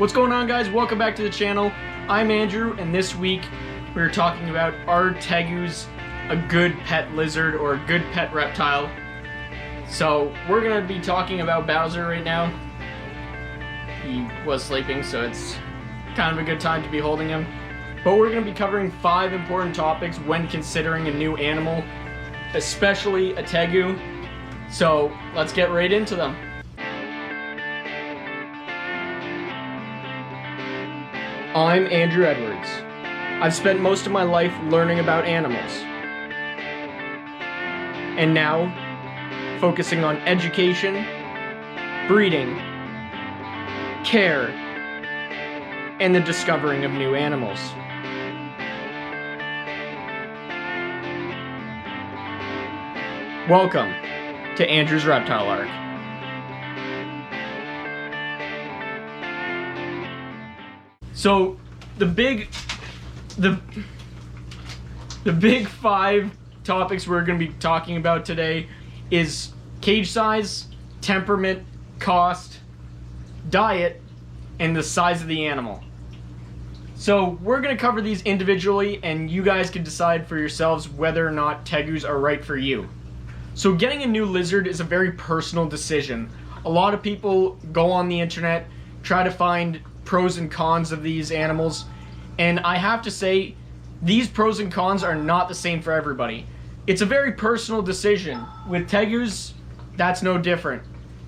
What's going on, guys? Welcome back to the channel. I'm Andrew, and this week we're talking about are Tegus a good pet lizard or a good pet reptile. So we're gonna be talking about Bowser right now. He was sleeping, so it's kind of a good time to be holding him. But we're gonna be covering 5 important topics when considering a new animal, especially a Tegu. So let's get right into them. I'm Andrew Edwards. I've spent most of my life learning about animals. And now, focusing on education, breeding, care, and the discovering of new animals. Welcome to Andrew's Reptile Arc. So the big 5 topics we're going to be talking about today is cage size, temperament, cost, diet, and the size of the animal. So we're going to cover these individually, and you guys can decide for yourselves whether or not Tegus are right for you. So getting a new lizard is a very personal decision. A lot of people go on the internet, try to find pros and cons of these animals, and I have to say these pros and cons are not the same for everybody. It's a very personal decision. With Tegus, that's no different.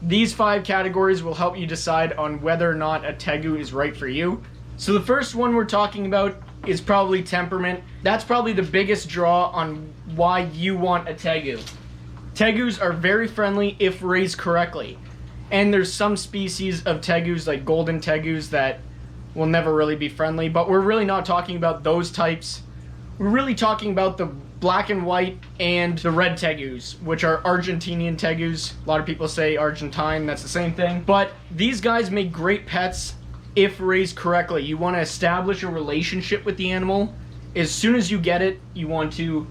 These 5 categories will help you decide on whether or not a Tegu is right for you. So the first one we're talking about is probably temperament. That's probably the biggest draw on why you want a Tegu. Tegus are very friendly if raised correctly. And there's some species of Tegus, like golden Tegus, that will never really be friendly, but we're really not talking about those types. We're really talking about the black and white and the red Tegus, which are Argentine Tegus. A lot of people say Argentine, that's the same thing. But these guys make great pets if raised correctly. You want to establish a relationship with the animal. As soon as you get it, you want to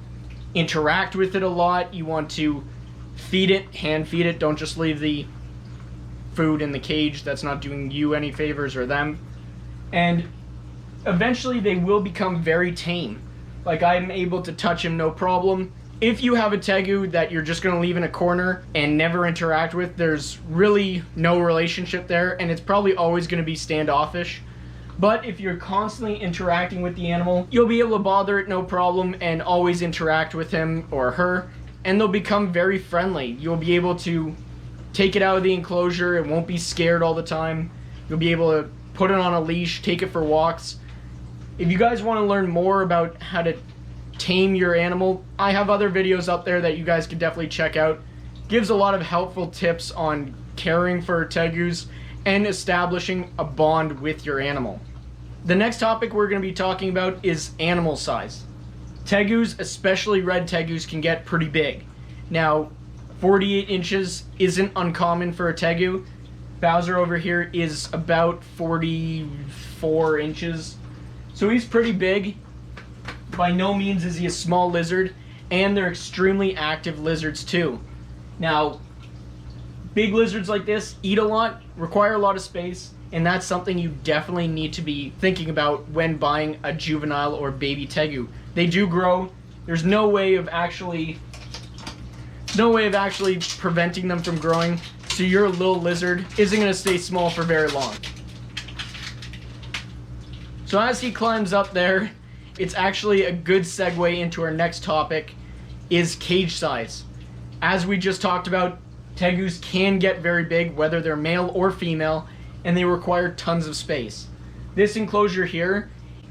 interact with it a lot. You want to feed it, hand feed it. Don't just leave the food in the cage. That's not doing you any favors or them. And eventually they will become very tame. Like, I'm able to touch him no problem. If you have a Tegu that you're just going to leave in a corner and never interact with, there's really no relationship there, and it's probably always going to be standoffish. But if you're constantly interacting with the animal, you'll be able to bother it no problem and always interact with him or her, and they'll become very friendly. You'll be able to take it out of the enclosure. It won't be scared all the time. You'll be able to put it on a leash, take it for walks. If you guys want to learn more about how to tame your animal, I have other videos up there that you guys can definitely check out. Gives a lot of helpful tips on caring for Tegus and establishing a bond with your animal. The next topic we're going to be talking about is animal size. Tegus, especially red Tegus, can get pretty big. Now, 48 inches isn't uncommon for a Tegu. Bowser over here is about 44 inches. So he's pretty big. By no means is he a small lizard, and they're extremely active lizards too. Now, big lizards like this eat a lot, require a lot of space, and that's something you definitely need to be thinking about when buying a juvenile or baby Tegu. They do grow. There's no way of actually preventing them from growing, so your little lizard isn't going to stay small for very long. So as he climbs up there, it's actually a good segue into our next topic, is cage size. As we just talked about, Tegus can get very big, whether they're male or female, and they require tons of space. This enclosure here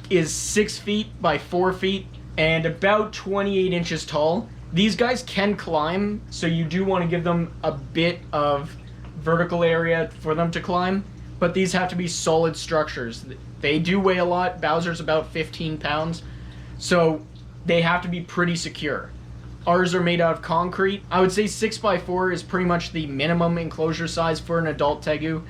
is 6 feet by 4 feet and about 28 inches tall. These guys can climb, so you do want to give them a bit of vertical area for them to climb, but these have to be solid structures. They do weigh a lot. Bowser's about 15 pounds, so they have to be pretty secure. Ours are made out of concrete. I would say 6 by 4 is pretty much the minimum enclosure size for an adult Tegu.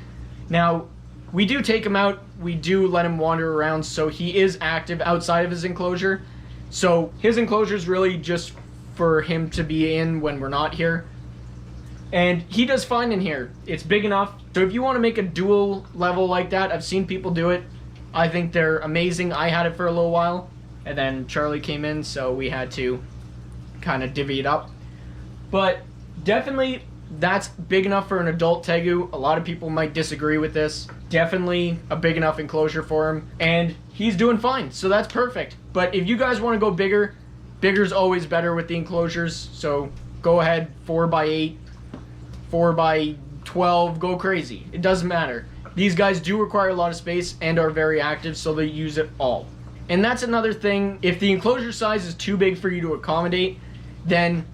Now, we do take him out. We do let him wander around, so he is active outside of his enclosure. So his enclosure is really just for him to be in when we're not here. And he does fine in here. It's big enough. So if you want to make a dual level like that, I've seen people do it. I think they're amazing. I had it for a little while, and then Charlie came in, so we had to kind of divvy it up. But definitely, that's big enough for an adult Tegu. A lot of people might disagree with this. Definitely a big enough enclosure for him, and he's doing fine, so that's perfect. But if you guys want to go bigger, bigger's always better with the enclosures, so go ahead, 4x8, 4x12, go crazy. It doesn't matter. These guys do require a lot of space and are very active, so they use it all. And that's another thing. If the enclosure size is too big for you to accommodate, then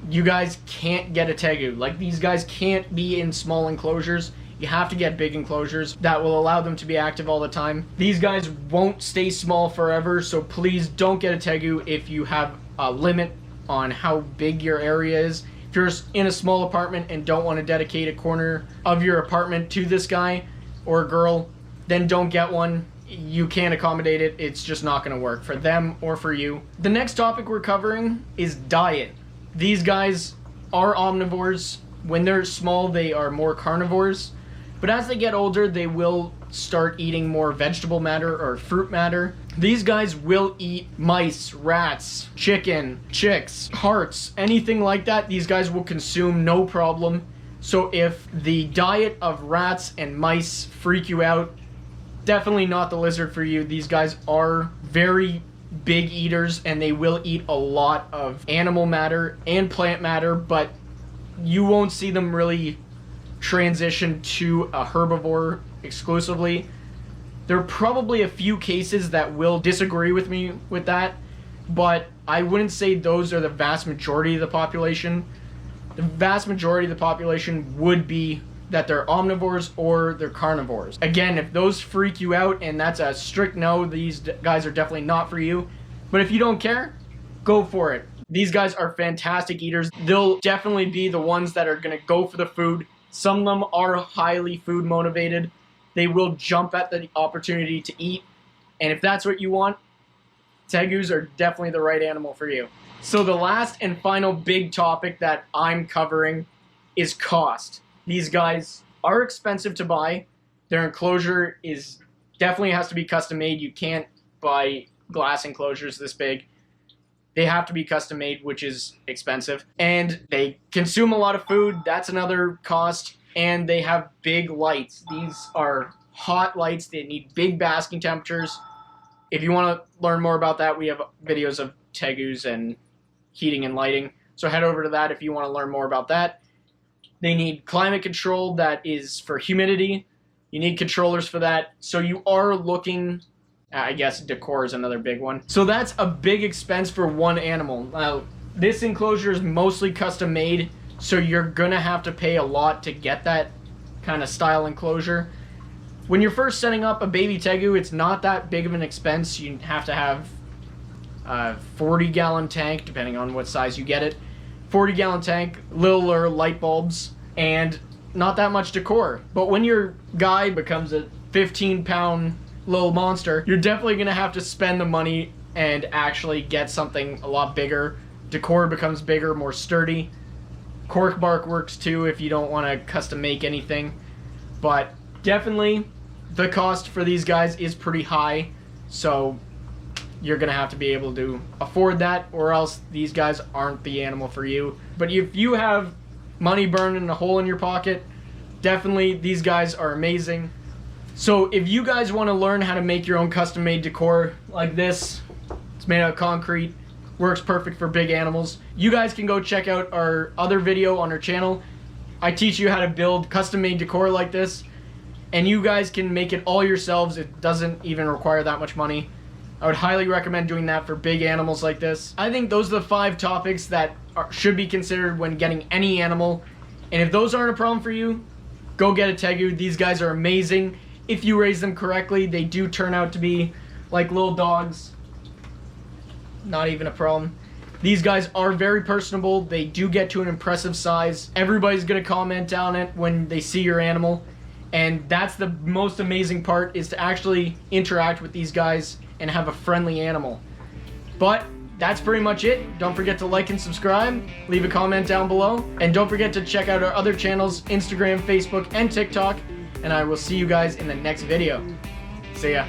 you guys can't get a Tegu. Like, these guys can't be in small enclosures. You have to get big enclosures that will allow them to be active all the time. These guys won't stay small forever, so please don't get a Tegu if you have a limit on how big your area is. If you're in a small apartment and don't want to dedicate a corner of your apartment to this guy or girl, then don't get one. You can't accommodate it. It's just not going to work for them or for you. The next topic we're covering is diet. These guys are omnivores. When they're small, they are more carnivores. But as they get older, they will start eating more vegetable matter or fruit matter. These guys will eat mice, rats, chicken, chicks, hearts, anything like that. These guys will consume no problem. So if the diet of rats and mice freak you out, definitely not the lizard for you. These guys are very big eaters, and they will eat a lot of animal matter and plant matter, but you won't see them really transition to a herbivore exclusively. There are probably a few cases that will disagree with me with that, but I wouldn't say those are the vast majority of the population. The vast majority of the population would be that they're omnivores or they're carnivores. Again, if those freak you out and that's a strict no, these guys are definitely not for you. But if you don't care, go for it. These guys are fantastic eaters. They'll definitely be the ones that are going to go for the food. Some of them are highly food motivated. They will jump at the opportunity to eat. And if that's what you want, Tegus are definitely the right animal for you. So the last and final big topic that I'm covering is cost. These guys are expensive to buy. Their enclosure is definitely has to be custom made. You can't buy glass enclosures this big. They have to be custom made, which is expensive. And they consume a lot of food. That's another cost. And they have big lights. These are hot lights. They need big basking temperatures. If you want to learn more about that, we have videos of Tegus and heating and lighting. So head over to that if you want to learn more about that. They need climate control that is for humidity. You need controllers for that. So you are looking, I guess decor is another big one. So that's a big expense for one animal. Now, this enclosure is mostly custom made, so you're gonna have to pay a lot to get that kind of style enclosure. When you're first setting up a baby Tegu, it's not that big of an expense. You have to have a 40-gallon tank, depending on what size you get it. 40-gallon tank, littler light bulbs, and not that much decor. But when your guy becomes a 15-pound little monster, you're definitely going to have to spend the money and actually get something a lot bigger. Decor becomes bigger, more sturdy. Cork bark works too if you don't want to custom make anything. But definitely the cost for these guys is pretty high, so you're going to have to be able to afford that, or else these guys aren't the animal for you. But if you have money burning a hole in your pocket, definitely these guys are amazing. So if you guys want to learn how to make your own custom-made decor like this, it's made out of concrete, works perfect for big animals, you guys can go check out our other video on our channel. I teach you how to build custom-made decor like this, and you guys can make it all yourselves. It doesn't even require that much money. I would highly recommend doing that for big animals like this. I think those are the 5 topics that should be considered when getting any animal. And if those aren't a problem for you, go get a Tegu. These guys are amazing. If you raise them correctly, they do turn out to be like little dogs. Not even a problem. These guys are very personable. They do get to an impressive size. Everybody's going to comment on it when they see your animal. And that's the most amazing part, is to actually interact with these guys and have a friendly animal. But that's pretty much it. Don't forget to like and subscribe, leave a comment down below, and don't forget to check out our other channels, Instagram, Facebook, and TikTok. and I will see you guys in the next video. See ya.